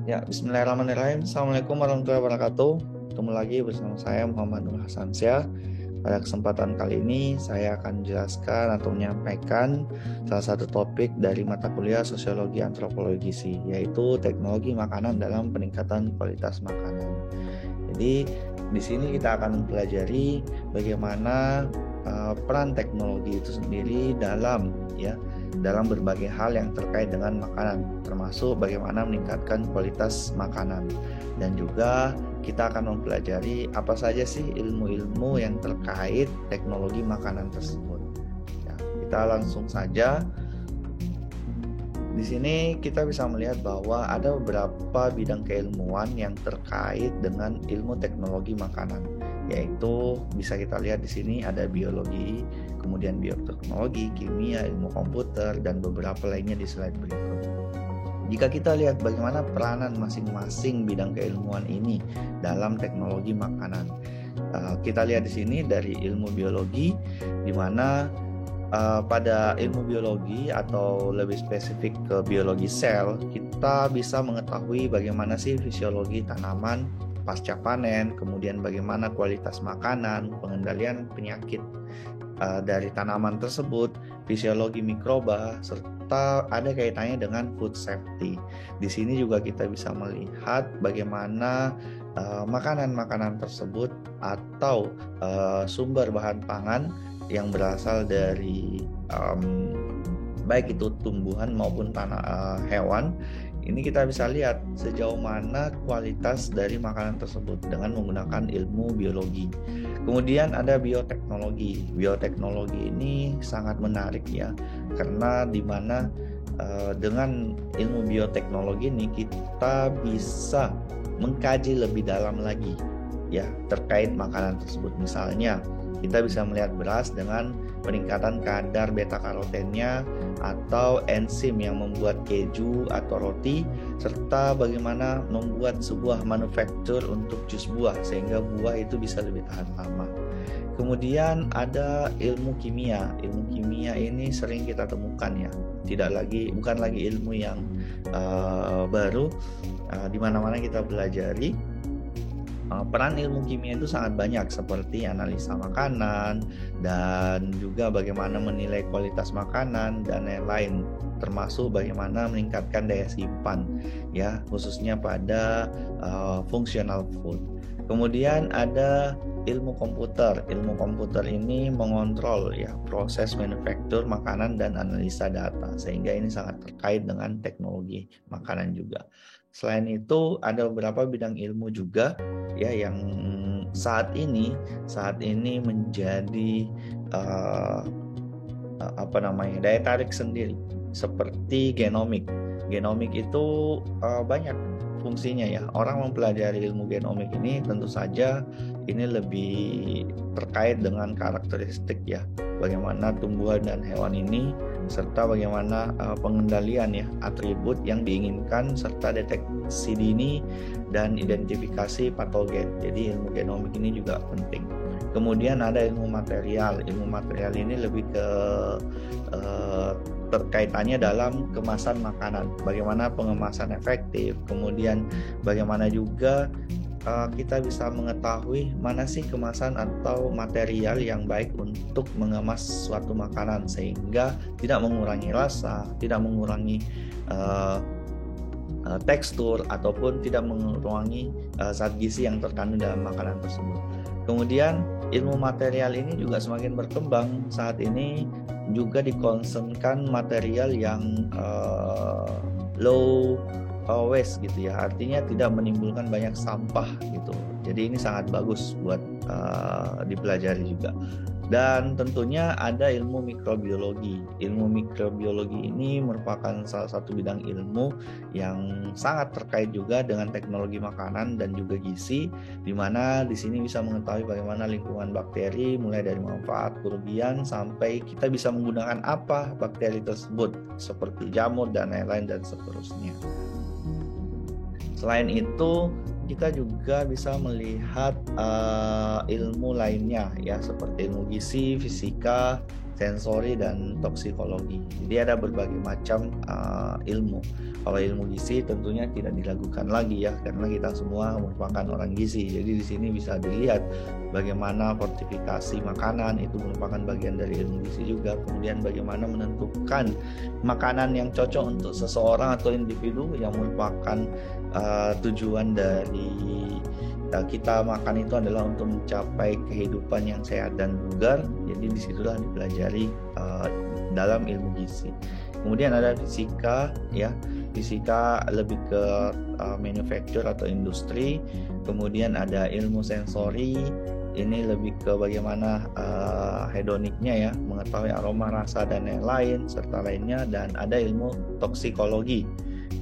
Ya, bismillahirrahmanirrahim. Assalamualaikum warahmatullahi wabarakatuh. Ketemu lagi bersama saya Muhammad Nur Hasansyah. Pada kesempatan kali ini saya akan menjelaskan atau menyampaikan salah satu topik dari mata kuliah Sosiologi Antropologi gizi, yaitu teknologi makanan dalam peningkatan kualitas makanan. Jadi di sini kita akan mempelajari bagaimana peran teknologi itu sendiri dalam berbagai hal yang terkait dengan makanan, termasuk bagaimana meningkatkan kualitas makanan. Dan juga kita akan mempelajari apa saja sih ilmu-ilmu yang terkait teknologi makanan tersebut. Ya, kita langsung saja. Di sini kita bisa melihat bahwa ada beberapa bidang keilmuan yang terkait dengan ilmu teknologi makanan, yaitu bisa kita lihat di sini ada biologi, kemudian bioteknologi, kimia, ilmu komputer, dan beberapa lainnya di slide berikut. Jika kita lihat bagaimana peranan masing-masing bidang keilmuan ini dalam teknologi makanan, kita lihat di sini dari ilmu biologi, di mana pada ilmu biologi atau lebih spesifik ke biologi sel, kita bisa mengetahui bagaimana sih fisiologi tanaman pasca panen, kemudian bagaimana kualitas makanan, pengendalian penyakit dari tanaman tersebut, fisiologi mikroba, serta ada kaitannya dengan food safety. Di sini juga kita bisa melihat bagaimana makanan-makanan tersebut atau sumber bahan pangan yang berasal dari baik itu tumbuhan maupun hewan. Ini kita bisa lihat sejauh mana kualitas dari makanan tersebut dengan menggunakan ilmu biologi. Kemudian ada bioteknologi. Bioteknologi ini sangat menarik ya, karena di mana dengan ilmu bioteknologi ini kita bisa mengkaji lebih dalam lagi ya terkait makanan tersebut. Misalnya kita bisa melihat beras dengan peningkatan kadar beta karotennya atau enzim yang membuat keju atau roti, serta bagaimana membuat sebuah manufaktur untuk jus buah sehingga buah itu bisa lebih tahan lama. Kemudian ada ilmu kimia. Ilmu kimia ini sering kita temukan ya, bukan lagi ilmu yang baru, di mana-mana kita belajari. Peran ilmu kimia itu sangat banyak, seperti analisa makanan dan juga bagaimana menilai kualitas makanan dan lain-lain, termasuk bagaimana meningkatkan daya simpan ya, khususnya pada functional food. Kemudian ada ilmu komputer. Ilmu komputer ini mengontrol ya proses manufaktur makanan dan analisa data, sehingga ini sangat terkait dengan teknologi makanan juga. Selain itu ada beberapa bidang ilmu juga ya yang saat ini menjadi daya tarik sendiri, seperti genomik. Genomik itu banyak fungsinya ya. Orang mempelajari ilmu genomik ini tentu saja ini lebih terkait dengan karakteristik ya, bagaimana tumbuhan dan hewan ini, serta bagaimana pengendalian ya atribut yang diinginkan, serta deteksi dini dan identifikasi patogen. Jadi ilmu genomik ini juga penting. Kemudian ada ilmu material. Ilmu material ini lebih ke terkaitannya dalam kemasan makanan, bagaimana pengemasan efektif, kemudian bagaimana juga kita bisa mengetahui mana sih kemasan atau material yang baik untuk mengemas suatu makanan sehingga tidak mengurangi rasa, tidak mengurangi tekstur, ataupun tidak mengurangi zat gizi yang terkandung dalam makanan tersebut. Kemudian ilmu material ini juga semakin berkembang. Saat ini juga dikonsumsikan material yang low waste gitu ya, artinya tidak menimbulkan banyak sampah gitu. Jadi ini sangat bagus buat dipelajari juga. Dan tentunya ada ilmu mikrobiologi. Ilmu mikrobiologi ini merupakan salah satu bidang ilmu yang sangat terkait juga dengan teknologi makanan dan juga gizi, di mana di sini bisa mengetahui bagaimana lingkungan bakteri, mulai dari manfaat, kerugian, sampai kita bisa menggunakan apa bakteri tersebut, seperti jamur dan lain-lain dan seterusnya. Selain itu, kita juga bisa melihat ilmu lainnya ya, seperti ilmu gizi, fisika, sensori, dan toksikologi. Jadi ada berbagai macam ilmu. Kalau ilmu gizi tentunya tidak diragukan lagi ya, karena kita semua merupakan orang gizi. Jadi di sini bisa dilihat bagaimana fortifikasi makanan itu merupakan bagian dari ilmu gizi juga. Kemudian bagaimana menentukan makanan yang cocok untuk seseorang atau individu yang merupakan tujuan dari kita makan itu adalah untuk mencapai kehidupan yang sehat dan bugar. Jadi disitulah dipelajari dalam ilmu gizi. Kemudian ada fisika ya. Fisika lebih ke manufacture atau industri. Kemudian ada ilmu sensori, ini lebih ke bagaimana hedoniknya ya, mengetahui aroma, rasa, dan lain-lain serta lainnya. Dan ada ilmu toksikologi,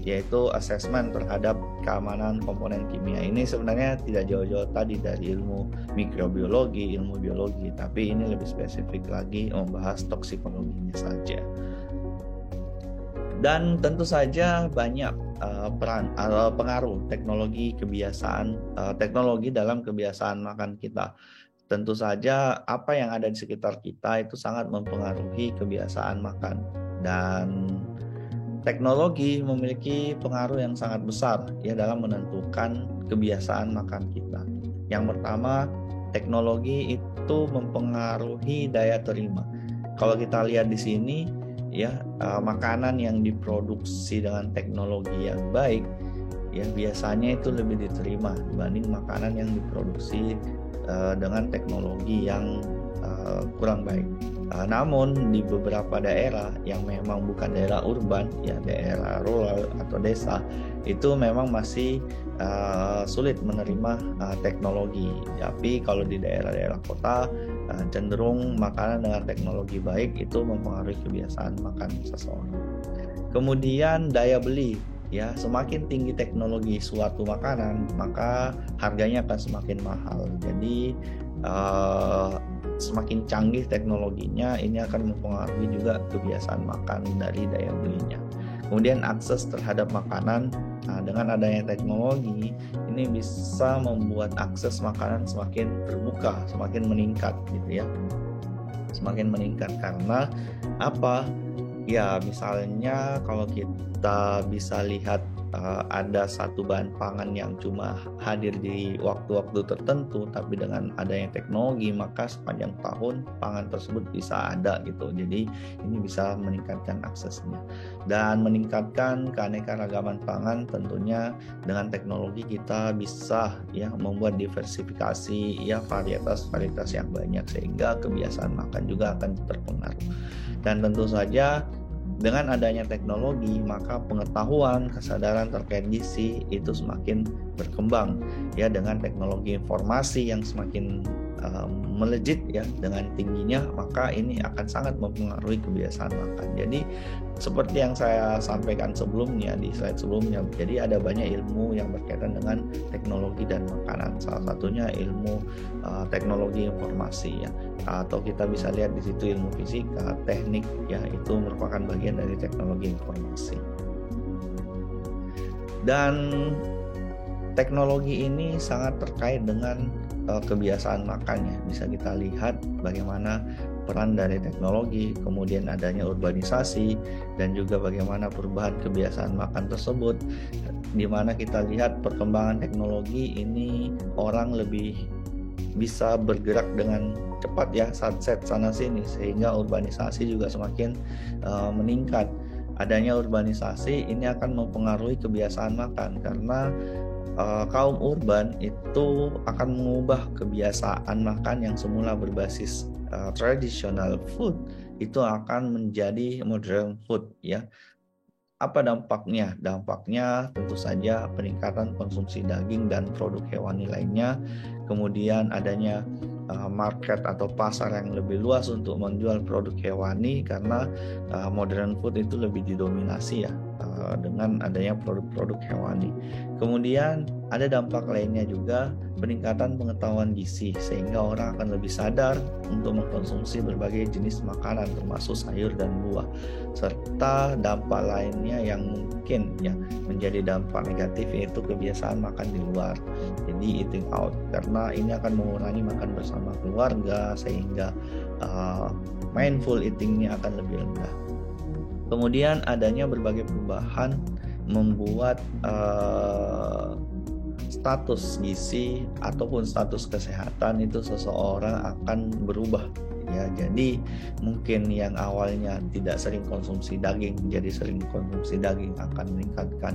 yaitu asesmen terhadap keamanan komponen kimia. Ini sebenarnya tidak jauh-jauh tadi dari ilmu mikrobiologi, ilmu biologi, tapi ini lebih spesifik lagi membahas toksikologinya saja. Dan tentu saja banyak pengaruh teknologi dalam kebiasaan makan kita. Tentu saja apa yang ada di sekitar kita itu sangat mempengaruhi kebiasaan makan, dan teknologi memiliki pengaruh yang sangat besar ya dalam menentukan kebiasaan makan kita. Yang pertama, teknologi itu mempengaruhi daya terima. Kalau kita lihat di sini ya, makanan yang diproduksi dengan teknologi yang baik ya biasanya itu lebih diterima dibanding makanan yang diproduksi dengan teknologi yang kurang baik. Namun di beberapa daerah yang memang bukan daerah urban ya, daerah rural atau desa, itu memang masih sulit menerima teknologi. Tapi kalau di daerah-daerah kota cenderung makanan dengan teknologi baik itu mempengaruhi kebiasaan makan seseorang. Kemudian daya beli ya, semakin tinggi teknologi suatu makanan maka harganya akan semakin mahal. Jadi semakin canggih teknologinya, ini akan mempengaruhi juga kebiasaan makan dari daya belinya. Kemudian akses terhadap makanan, dengan adanya teknologi ini bisa membuat akses makanan semakin terbuka, semakin meningkat gitu ya. Semakin meningkat karena apa? Ya misalnya kalau kita bisa lihat ada satu bahan pangan yang cuma hadir di waktu-waktu tertentu, tapi dengan adanya teknologi maka sepanjang tahun pangan tersebut bisa ada gitu. Jadi ini bisa meningkatkan aksesnya dan meningkatkan keanekaragaman pangan. Tentunya dengan teknologi kita bisa ya membuat diversifikasi ya, varietas yang banyak, sehingga kebiasaan makan juga akan terpengaruh. Dan tentu saja dengan adanya teknologi maka pengetahuan, kesadaran terkait gizi itu semakin berkembang ya, dengan teknologi informasi yang semakin melejit ya dengan tingginya, maka ini akan sangat mempengaruhi kebiasaan makan. Jadi seperti yang saya sampaikan sebelumnya di slide sebelumnya, jadi ada banyak ilmu yang berkaitan dengan teknologi dan makanan. Salah satunya ilmu teknologi informasi ya, atau kita bisa lihat di situ ilmu fisika, teknik ya, itu merupakan bagian dari teknologi informasi. Dan teknologi ini sangat terkait dengan kebiasaan makannya. Bisa kita lihat bagaimana peran dari teknologi, kemudian adanya urbanisasi, dan juga bagaimana perubahan kebiasaan makan tersebut, di mana kita lihat perkembangan teknologi ini orang lebih bisa bergerak dengan cepat ya, satset sana sini, sehingga urbanisasi juga semakin meningkat. Adanya urbanisasi ini akan mempengaruhi kebiasaan makan, karena kaum urban itu akan mengubah kebiasaan makan yang semula berbasis traditional food itu akan menjadi modern food ya. Apa dampaknya? Dampaknya tentu saja peningkatan konsumsi daging dan produk hewani lainnya, kemudian adanya market atau pasar yang lebih luas untuk menjual produk hewani, karena modern food itu lebih didominasi ya dengan adanya produk-produk hewani. Kemudian ada dampak lainnya juga, peningkatan pengetahuan gizi, sehingga orang akan lebih sadar untuk mengkonsumsi berbagai jenis makanan termasuk sayur dan buah. Serta dampak lainnya yang mungkin ya menjadi dampak negatif, yaitu kebiasaan makan di luar, jadi eating out, karena ini akan mengurangi makan bersama keluarga, sehingga mindful eating-nya akan lebih rendah. Kemudian adanya berbagai perubahan membuat status gizi ataupun status kesehatan itu seseorang akan berubah ya. Jadi mungkin yang awalnya tidak sering konsumsi daging jadi sering konsumsi daging akan meningkatkan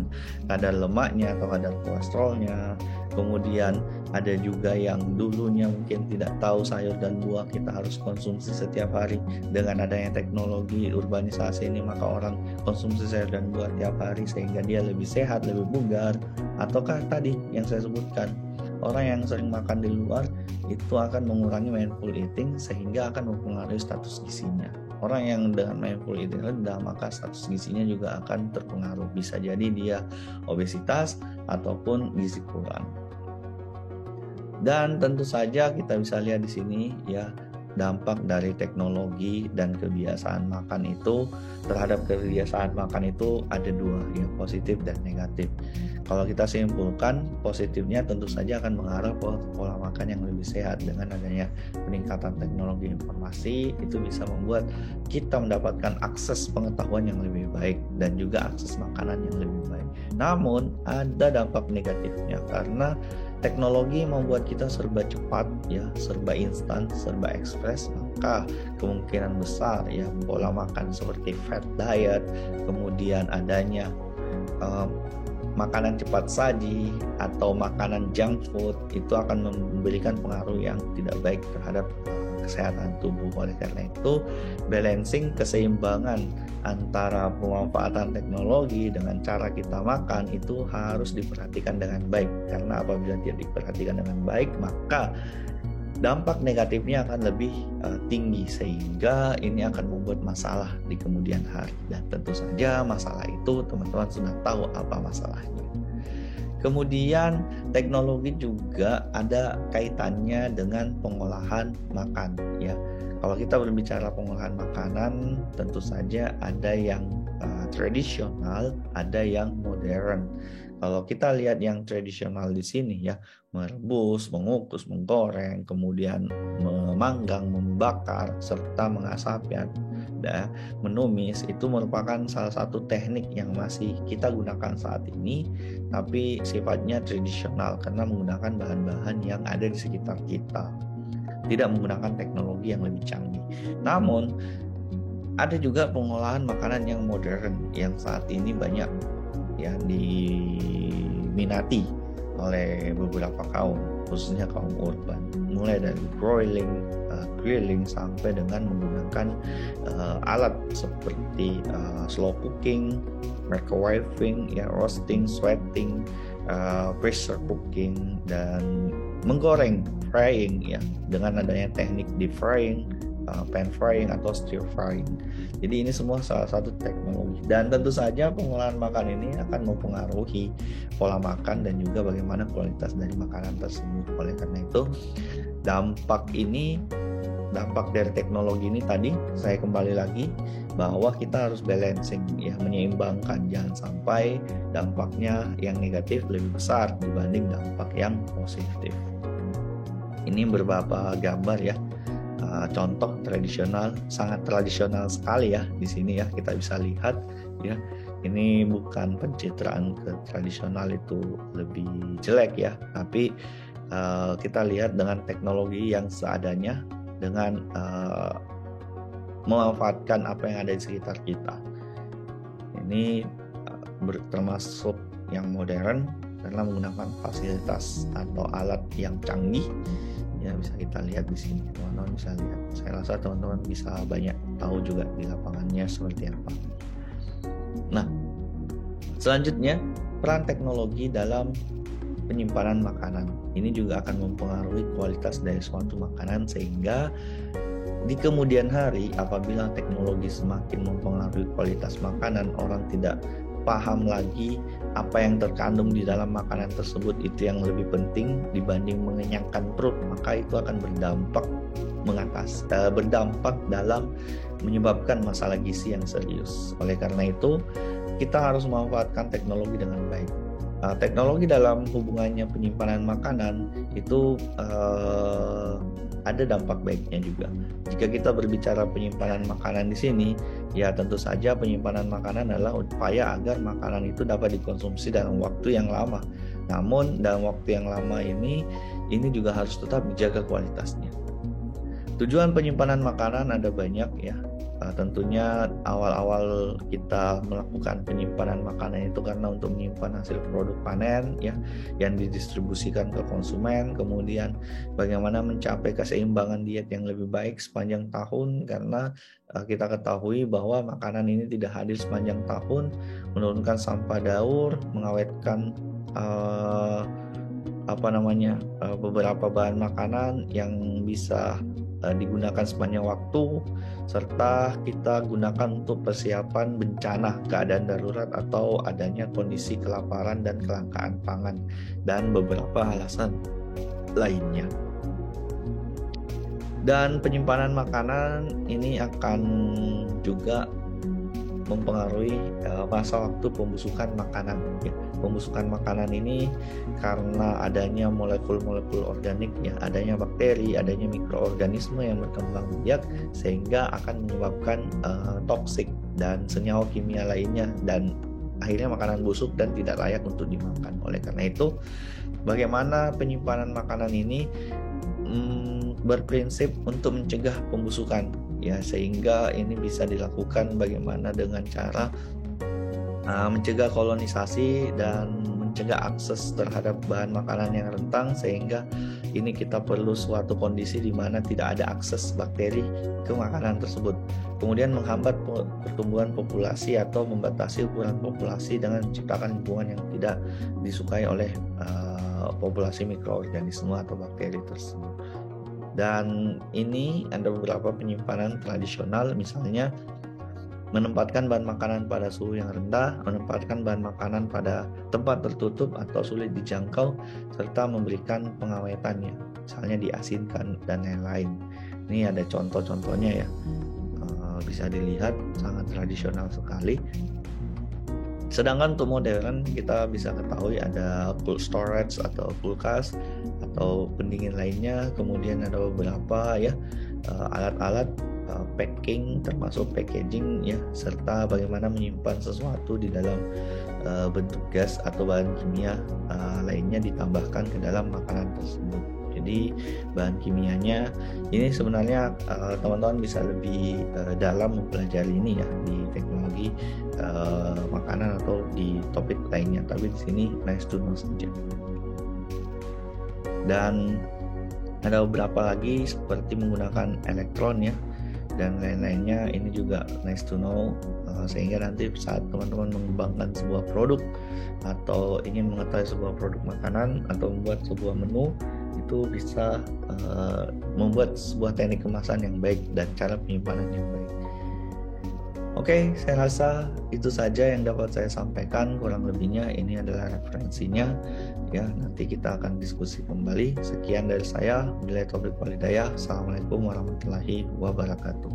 kadar lemaknya atau kadar kolesterolnya. Kemudian ada juga yang dulunya mungkin tidak tahu sayur dan buah kita harus konsumsi setiap hari. Dengan adanya teknologi urbanisasi ini maka orang konsumsi sayur dan buah tiap hari sehingga dia lebih sehat, lebih bugar. Ataukah tadi yang saya sebutkan, orang yang sering makan di luar itu akan mengurangi mindful eating sehingga akan mempengaruhi status gizinya. Orang yang dengan mindful eating rendah maka status gizinya juga akan terpengaruh. Bisa jadi dia obesitas ataupun gizi kurang. Dan tentu saja kita bisa lihat di sini ya, dampak dari teknologi dan kebiasaan makan itu terhadap kebiasaan makan itu ada dua ya, positif dan negatif. Kalau kita simpulkan, positifnya tentu saja akan mengarah ke pola makan yang lebih sehat. Dengan adanya peningkatan teknologi informasi itu bisa membuat kita mendapatkan akses pengetahuan yang lebih baik dan juga akses makanan yang lebih baik. Namun ada dampak negatifnya karena teknologi membuat kita serba cepat ya, serba instan, serba ekspres, maka kemungkinan besar ya pola makan seperti fat diet, kemudian adanya makanan cepat saji atau makanan junk food itu akan memberikan pengaruh yang tidak baik terhadap kesehatan tubuh. Oleh karena itu, balancing, keseimbangan antara pemanfaatan teknologi dengan cara kita makan itu harus diperhatikan dengan baik. Karena apabila tidak diperhatikan dengan baik, maka dampak negatifnya akan lebih tinggi sehingga ini akan membuat masalah di kemudian hari. Dan tentu saja masalah itu teman-teman sudah tahu apa masalahnya. Kemudian teknologi juga ada kaitannya dengan pengolahan makan ya. Kalau kita berbicara pengolahan makanan, tentu saja ada yang tradisional, ada yang modern. Kalau kita lihat yang tradisional di sini ya, merebus, mengukus, menggoreng, kemudian memanggang, membakar, serta mengasap ya, menumis, itu merupakan salah satu teknik yang masih kita gunakan saat ini, tapi sifatnya tradisional karena menggunakan bahan-bahan yang ada di sekitar kita, tidak menggunakan teknologi yang lebih canggih. Namun ada juga pengolahan makanan yang modern yang saat ini banyak ya diminati oleh beberapa kaum, khususnya kaum urban, mulai dari broiling, grilling sampai dengan menggunakan alat seperti slow cooking, microwaving, ya, roasting, sweating, pressure cooking, dan menggoreng, frying ya, dengan adanya teknik deep frying, pan frying atau stir frying. Jadi ini semua salah satu teknologi, dan tentu saja pengolahan makan ini akan mempengaruhi pola makan dan juga bagaimana kualitas dari makanan tersebut. Oleh karena itu dampak dari teknologi ini tadi saya kembali lagi bahwa kita harus balancing ya, menyeimbangkan, jangan sampai dampaknya yang negatif lebih besar dibanding dampak yang positif. Ini beberapa gambar ya. Contoh tradisional, sangat tradisional sekali ya di sini ya, kita bisa lihat ya, ini bukan pencitraan ke tradisional itu lebih jelek ya, tapi kita lihat dengan teknologi yang seadanya, dengan memanfaatkan apa yang ada di sekitar kita. Ini termasuk yang modern karena menggunakan fasilitas atau alat yang canggih. Ya, bisa kita lihat di sini, teman-teman bisa lihat. Saya rasa teman-teman bisa banyak tahu juga di lapangannya seperti apa. Nah, selanjutnya peran teknologi dalam penyimpanan makanan. Ini juga akan mempengaruhi kualitas dari suatu makanan, sehingga di kemudian hari apabila teknologi semakin mempengaruhi kualitas makanan, orang tidak paham lagi apa yang terkandung di dalam makanan tersebut itu yang lebih penting dibanding mengenyangkan perut, maka itu akan berdampak dalam menyebabkan masalah gizi yang serius. Oleh karena itu kita harus memanfaatkan teknologi dengan baik. Teknologi dalam hubungannya penyimpanan makanan itu ada dampak baiknya juga. Jika kita berbicara penyimpanan makanan di sini, ya tentu saja penyimpanan makanan adalah upaya agar makanan itu dapat dikonsumsi dalam waktu yang lama. Namun dalam waktu yang lama ini juga harus tetap dijaga kualitasnya. Tujuan penyimpanan makanan ada banyak ya. Tentunya awal-awal kita melakukan penyimpanan makanan itu karena untuk menyimpan hasil produk panen ya yang didistribusikan ke konsumen, kemudian bagaimana mencapai keseimbangan diet yang lebih baik sepanjang tahun, karena kita ketahui bahwa makanan ini tidak hadir sepanjang tahun, menurunkan sampah daur, mengawetkan beberapa bahan makanan yang bisa digunakan sepanjang waktu, serta kita gunakan untuk persiapan bencana, keadaan darurat atau adanya kondisi kelaparan dan kelangkaan pangan, dan beberapa alasan lainnya. Dan penyimpanan makanan ini akan juga mempengaruhi masa waktu pembusukan makanan. Ya, pembusukan makanan ini karena adanya molekul-molekul organik, ya, adanya bakteri, adanya mikroorganisme yang berkembang biak, sehingga akan menyebabkan toksik dan senyawa kimia lainnya, dan akhirnya makanan busuk dan tidak layak untuk dimakan. Oleh karena itu, bagaimana penyimpanan makanan ini berprinsip untuk mencegah pembusukan, ya, sehingga ini bisa dilakukan bagaimana dengan cara mencegah kolonisasi dan mencegah akses terhadap bahan makanan yang rentan, sehingga ini kita perlu suatu kondisi di mana tidak ada akses bakteri ke makanan tersebut. Kemudian menghambat pertumbuhan populasi atau membatasi ukuran populasi dengan menciptakan lingkungan yang tidak disukai oleh populasi mikroorganisme atau bakteri tersebut. Dan ini ada beberapa penyimpanan tradisional, misalnya menempatkan bahan makanan pada suhu yang rendah, menempatkan bahan makanan pada tempat tertutup atau sulit dijangkau, serta memberikan pengawetannya, misalnya diasinkan dan lain-lain. Ini ada contoh-contohnya ya, bisa dilihat sangat tradisional sekali. Sedangkan untuk modern kita bisa ketahui ada cold storage atau kulkas atau pendingin lainnya, kemudian ada beberapa ya alat-alat packing termasuk packaging ya, serta bagaimana menyimpan sesuatu di dalam bentuk gas atau bahan kimia lainnya ditambahkan ke dalam makanan tersebut. Jadi bahan kimianya ini sebenarnya teman-teman bisa lebih dalam mempelajari ini ya di teknologi makanan atau di topik lainnya, tapi di sini nice to know saja. Dan ada beberapa lagi seperti menggunakan elektron ya dan lain-lainnya, ini juga nice to know, sehingga nanti saat teman-teman mengembangkan sebuah produk atau ingin mengetahui sebuah produk makanan atau membuat sebuah menu, itu bisa membuat sebuah teknik kemasan yang baik dan cara penyimpanan yang baik. Oke, saya rasa itu saja yang dapat saya sampaikan, kurang lebihnya ini adalah referensinya ya, nanti kita akan diskusi kembali. Sekian dari saya, billahi taufiq wal hidayah. Assalamualaikum warahmatullahi wabarakatuh.